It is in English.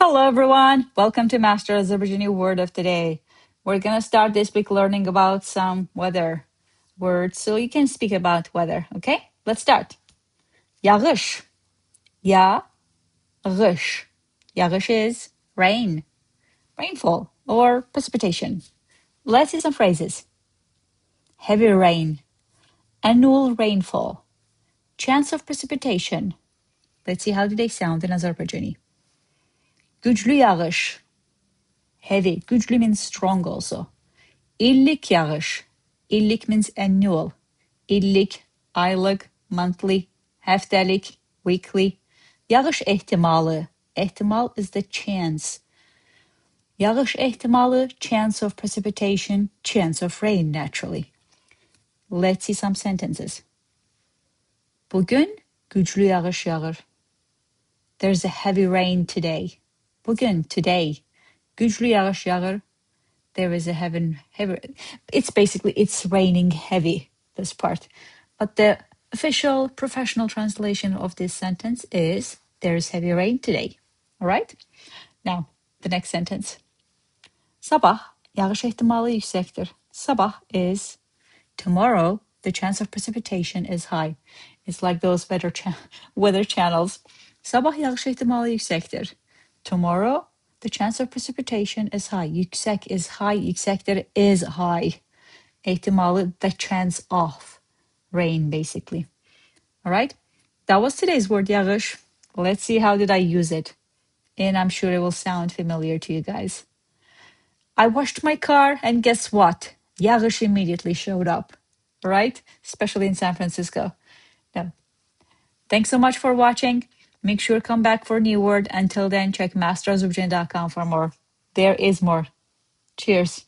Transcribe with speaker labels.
Speaker 1: Hello everyone, welcome to Master Azerbaijani Word of the Day. We're gonna start this week learning about some weather words so you can speak about weather, okay? Let's start. Yağış, yağış. Yağış is rain, rainfall or precipitation. Let's see some phrases. Heavy rain, annual rainfall, chance of precipitation. Let's see how do they sound in Azerbaijani. Güclü yağış, heavy. Güclü means strong also. İllik YAÐİŞ. İllik means annual. İllik, aylık, monthly, haftalık, weekly. Yağış ehtimalı. Ehtimal is the chance. Yağış ehtimalı, chance of precipitation, chance of rain naturally. Let's see some sentences. Bugün güçlü yağış yağır. There's a heavy rain today. Bugün, today. Güçlü yağış yağır. There is a heavy. It's raining heavy, this part. But the official professional translation of this sentence is there is heavy rain today. All right? Now, the next sentence. Sabah yağış ehtimalı yüksektir. Sabah is tomorrow. The chance of precipitation is high. It's like those weather channels. Sabah yağış ehtimalı yüksektir. Tomorrow, the chance of precipitation is high. Yüksek is high. Yüksəkdir is high. Ehtimalı, the chance of rain, basically. All right? That was today's word, yağış. Let's see how did I use it. And I'm sure it will sound familiar to you guys. I washed my car, and guess what? Yağış immediately showed up. All right? Especially in San Francisco. Now, thanks so much for watching. Make sure to come back for a new word. Until then, check masterazerbaijani.com for more. There is more. Cheers.